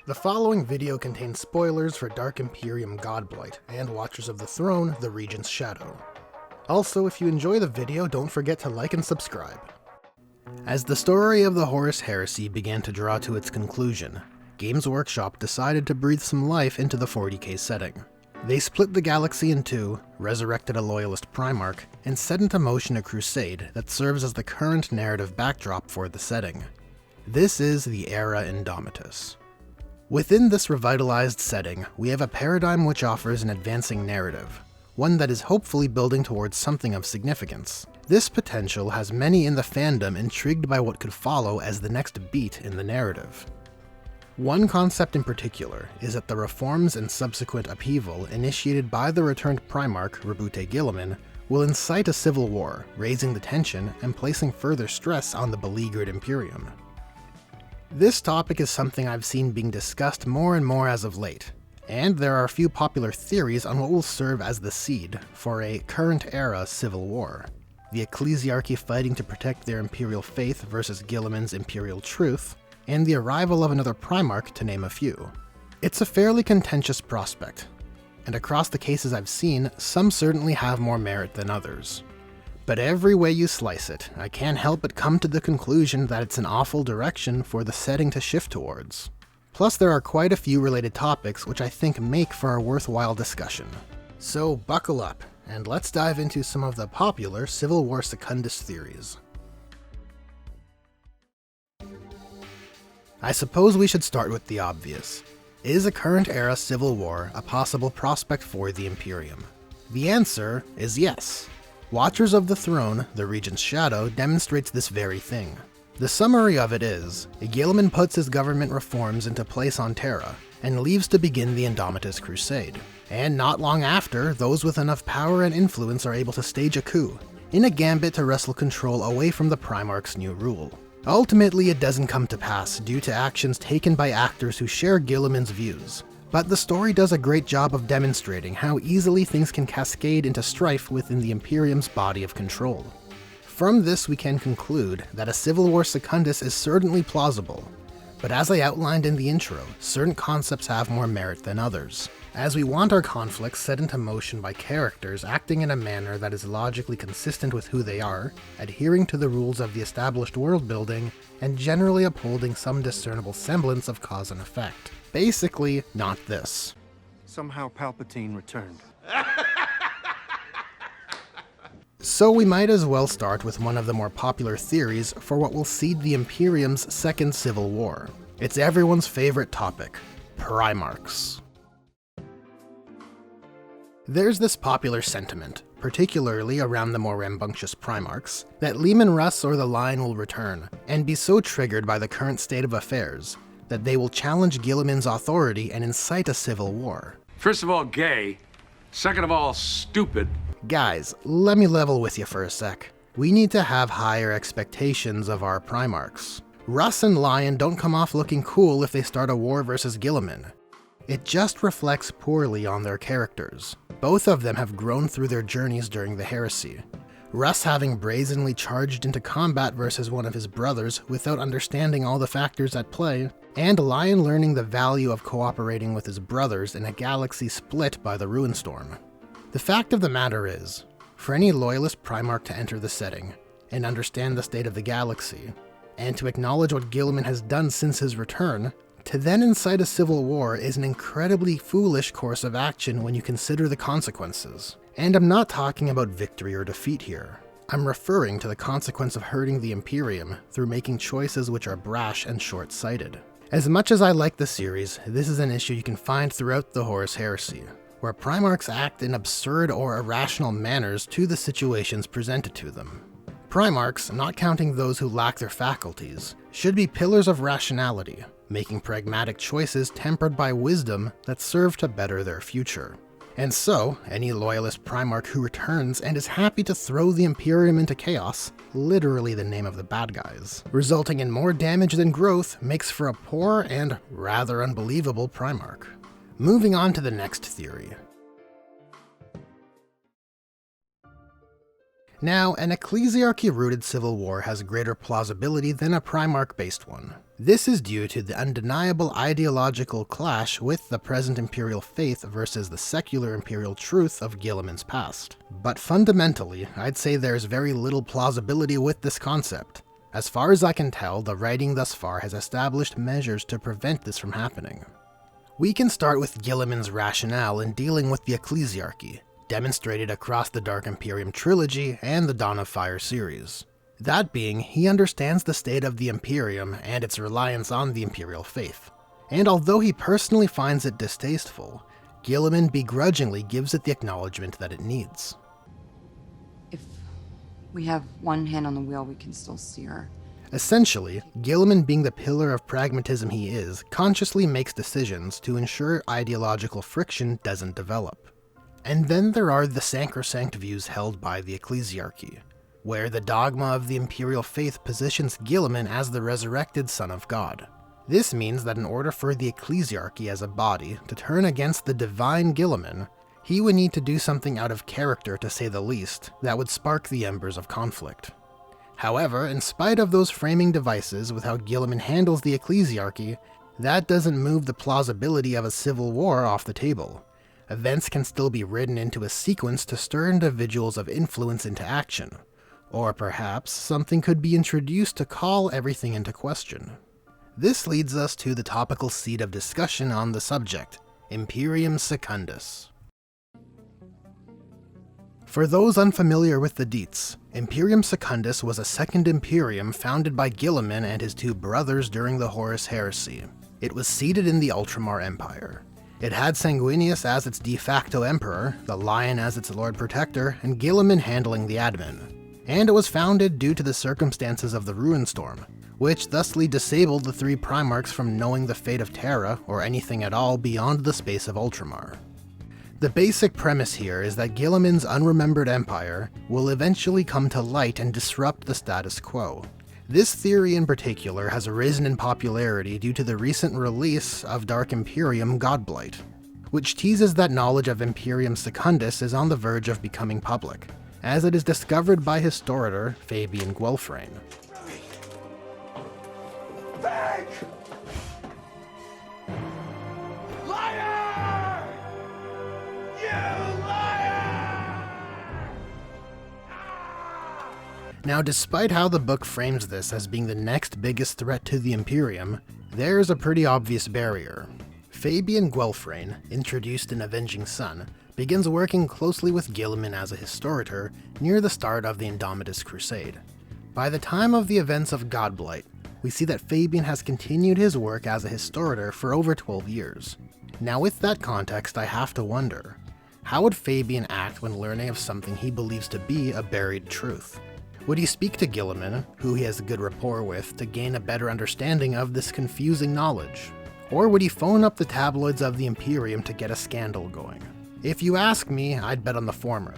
The following video contains spoilers for Dark Imperium Godblight and Watchers of the Throne, the Regents Shadow. Also, if you enjoy the video, don't forget to like and subscribe. As the story of the Horus Heresy began to draw to its conclusion, Games Workshop decided to breathe some life into the 40k setting. They split the galaxy in two, resurrected a loyalist Primarch, and set into motion a crusade that serves as the current narrative backdrop for the setting. This is the Era Indomitus. Within this revitalized setting, we have a paradigm which offers an advancing narrative, one that is hopefully building towards something of significance. This potential has many in the fandom intrigued by what could follow as the next beat in the narrative. One concept in particular is that the reforms and subsequent upheaval initiated by the returned Primarch, Rebute Guilliman, will incite a civil war, raising the tension and placing further stress on the beleaguered Imperium. This topic is something I've seen being discussed more and more as of late, and there are a few popular theories on what will serve as the seed for a current-era civil war. The Ecclesiarchy fighting to protect their imperial faith versus Guilliman's imperial truth, and the arrival of another Primarch, to name a few. It's a fairly contentious prospect, and across the cases I've seen, some certainly have more merit than others. But every way you slice it, I can't help but come to the conclusion that it's an awful direction for the setting to shift towards. Plus there are quite a few related topics which I think make for a worthwhile discussion. So buckle up, and let's dive into some of the popular Civil War Secundus theories. I suppose we should start with the obvious. Is a current-era civil war a possible prospect for the Imperium? The answer is yes. Watchers of the Throne, the Regents Shadow, demonstrates this very thing. The summary of it is, Guilliman puts his government reforms into place on Terra, and leaves to begin the Indomitus Crusade. And not long after, those with enough power and influence are able to stage a coup, in a gambit to wrestle control away from the Primarch's new rule. Ultimately, it doesn't come to pass due to actions taken by actors who share Guilliman's views. But the story does a great job of demonstrating how easily things can cascade into strife within the Imperium's body of control. From this we can conclude that a Civil War Secundus is certainly plausible, but as I outlined in the intro, certain concepts have more merit than others, as we want our conflicts set into motion by characters acting in a manner that is logically consistent with who they are, adhering to the rules of the established world building, and generally upholding some discernible semblance of cause and effect. Basically, not this. Somehow Palpatine returned. So we might as well start with one of the more popular theories for what will seed the Imperium's second civil war. It's everyone's favorite topic, Primarchs. There's this popular sentiment, particularly around the more rambunctious Primarchs, that Leman Russ or the Line will return, and be so triggered by the current state of affairs that they will challenge Guilliman's authority and incite a civil war. First of all, gay. Second of all, stupid. Guys, let me level with you for a sec. We need to have higher expectations of our Primarchs. Russ and Lion don't come off looking cool if they start a war versus Guilliman. It just reflects poorly on their characters. Both of them have grown through their journeys during the heresy. Russ having brazenly charged into combat versus one of his brothers without understanding all the factors at play, and Lion learning the value of cooperating with his brothers in a galaxy split by the Ruinstorm. The fact of the matter is, for any loyalist Primarch to enter the setting, and understand the state of the galaxy, and to acknowledge what Guilliman has done since his return, to then incite a civil war is an incredibly foolish course of action when you consider the consequences. And I'm not talking about victory or defeat here. I'm referring to the consequence of hurting the Imperium through making choices which are brash and short-sighted. As much as I like the series, this is an issue you can find throughout the Horus Heresy, where Primarchs act in absurd or irrational manners to the situations presented to them. Primarchs, not counting those who lack their faculties, should be pillars of rationality, making pragmatic choices tempered by wisdom that serve to better their future. And so, any loyalist Primarch who returns and is happy to throw the Imperium into chaos, literally the name of the bad guys, resulting in more damage than growth, makes for a poor and rather unbelievable Primarch. Moving on to the next theory. Now, an Ecclesiarchy-rooted civil war has greater plausibility than a Primarch-based one. This is due to the undeniable ideological clash with the present imperial faith versus the secular imperial truth of Guilliman's past. But fundamentally, I'd say there's very little plausibility with this concept. As far as I can tell, the writing thus far has established measures to prevent this from happening. We can start with Guilliman's rationale in dealing with the Ecclesiarchy, demonstrated across the Dark Imperium trilogy and the Dawn of Fire series. That being, he understands the state of the Imperium and its reliance on the imperial faith. And although he personally finds it distasteful, Guilliman begrudgingly gives it the acknowledgement that it needs. If we have one hand on the wheel, we can still steer. Essentially, Guilliman, being the pillar of pragmatism he is, consciously makes decisions to ensure ideological friction doesn't develop. And then there are the sacrosanct views held by the Ecclesiarchy, where the dogma of the imperial faith positions Guilliman as the resurrected Son of God. This means that in order for the Ecclesiarchy as a body to turn against the divine Guilliman, he would need to do something out of character, to say the least, that would spark the embers of conflict. However, in spite of those framing devices with how Guilliman handles the Ecclesiarchy, that doesn't move the plausibility of a civil war off the table. Events can still be written into a sequence to stir individuals of influence into action. Or perhaps something could be introduced to call everything into question. This leads us to the topical seat of discussion on the subject, Imperium Secundus. For those unfamiliar with the deets, Imperium Secundus was a second Imperium founded by Guilliman and his two brothers during the Horus Heresy. It was seated in the Ultramar Empire. It had Sanguinius as its de facto emperor, the Lion as its lord protector, and Guilliman handling the admin. And it was founded due to the circumstances of the Ruinstorm, which thusly disabled the three Primarchs from knowing the fate of Terra or anything at all beyond the space of Ultramar. The basic premise here is that Guilliman's unremembered empire will eventually come to light and disrupt the status quo. This theory in particular has arisen in popularity due to the recent release of Dark Imperium Godblight, which teases that knowledge of Imperium Secundus is on the verge of becoming public, as it is discovered by historiator Fabian Guelfrain. Fake! Liar! You liar! Now, despite how the book frames this as being the next biggest threat to the Imperium, there's a pretty obvious barrier. Fabian Guelfrain, introduced in Avenging Sun, begins working closely with Guilliman as a historiator near the start of the Indomitus Crusade. By the time of the events of Godblight, we see that Fabian has continued his work as a historiator for over 12 years. Now, with that context, I have to wonder, how would Fabian act when learning of something he believes to be a buried truth? Would he speak to Guilliman, who he has a good rapport with, to gain a better understanding of this confusing knowledge? Or would he phone up the tabloids of the Imperium to get a scandal going? If you ask me, I'd bet on the former,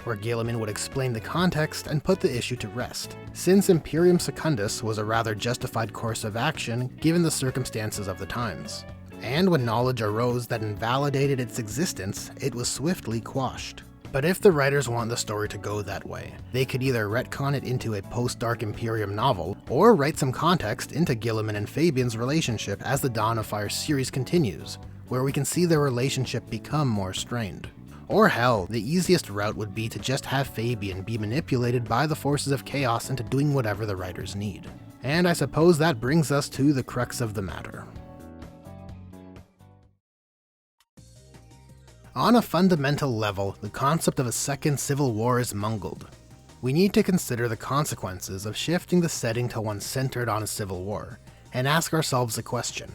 where Guilliman would explain the context and put the issue to rest, since Imperium Secundus was a rather justified course of action given the circumstances of the times. And when knowledge arose that invalidated its existence, it was swiftly quashed. But if the writers want the story to go that way, they could either retcon it into a post-Dark Imperium novel, or write some context into Guilliman and Fabian's relationship as the Dawn of Fire series continues, where we can see their relationship become more strained. Or hell, the easiest route would be to just have Fabian be manipulated by the forces of chaos into doing whatever the writers need. And I suppose that brings us to the crux of the matter. On a fundamental level, the concept of a second civil war is bungled. We need to consider the consequences of shifting the setting to one centered on a civil war, and ask ourselves the question: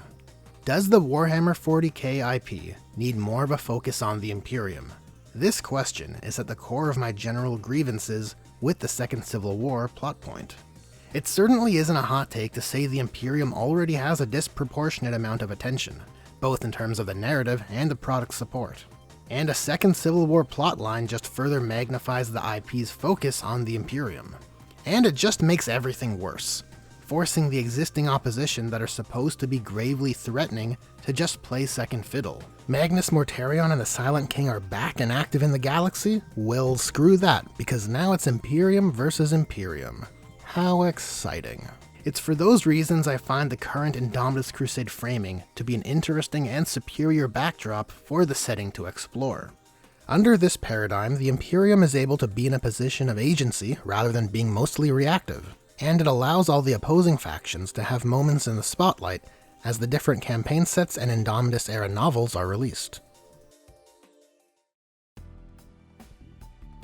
does the Warhammer 40k IP need more of a focus on the Imperium? This question is at the core of my general grievances with the Second Civil War plot point. It certainly isn't a hot take to say the Imperium already has a disproportionate amount of attention, both in terms of the narrative and the product support. And a second Civil War plotline just further magnifies the IP's focus on the Imperium. And it just makes everything worse, forcing the existing opposition that are supposed to be gravely threatening to just play second fiddle. Magnus Mortarion and the Silent King are back and active in the galaxy? Well, screw that, because now it's Imperium versus Imperium. How exciting. It's for those reasons I find the current Indomitus Crusade framing to be an interesting and superior backdrop for the setting to explore. Under this paradigm, the Imperium is able to be in a position of agency rather than being mostly reactive, and it allows all the opposing factions to have moments in the spotlight as the different campaign sets and Indomitus-era novels are released.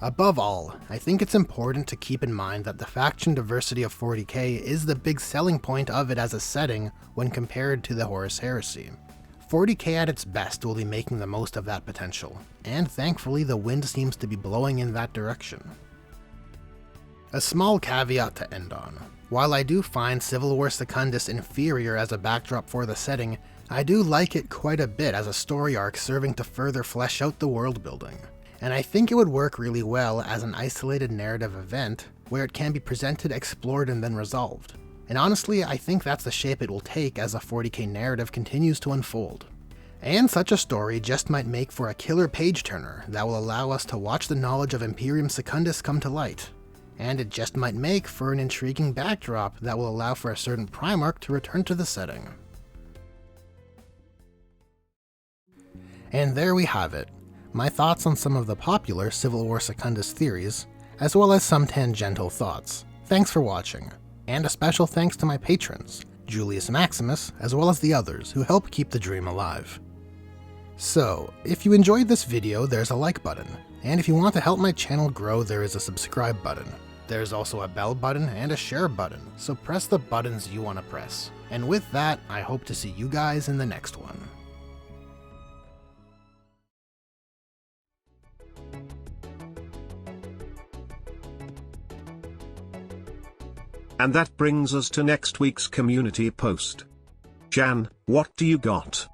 Above all, I think it's important to keep in mind that the faction diversity of 40k is the big selling point of it as a setting when compared to the Horus Heresy. 40k at its best will be making the most of that potential, and thankfully the wind seems to be blowing in that direction. A small caveat to end on. While I do find Civil War Secundus inferior as a backdrop for the setting, I do like it quite a bit as a story arc serving to further flesh out the world building. And I think it would work really well as an isolated narrative event where it can be presented, explored, and then resolved. And honestly, I think that's the shape it will take as the 40k narrative continues to unfold. And such a story just might make for a killer page-turner that will allow us to watch the knowledge of Imperium Secundus come to light. And it just might make for an intriguing backdrop that will allow for a certain Primarch to return to the setting. And there we have it. My thoughts on some of the popular Civil War Secundus theories, as well as some tangential thoughts. Thanks for watching, and a special thanks to my patrons, Julius Maximus, as well as the others who help keep the dream alive. So, if you enjoyed this video, there's a like button, and if you want to help my channel grow, there is a subscribe button. There's also a bell button and a share button, so press the buttons you want to press. And with that, I hope to see you guys in the next one. And that brings us to next week's community post. Jan, what do you got?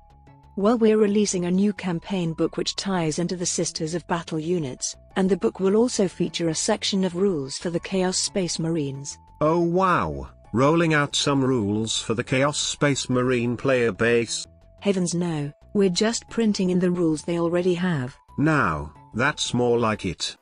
Well, we're releasing a new campaign book which ties into the Sisters of Battle units, and the book will also feature a section of rules for the Chaos Space Marines. Oh wow, rolling out some rules for the Chaos Space Marine player base? Heavens no, we're just printing in the rules they already have. Now, that's more like it.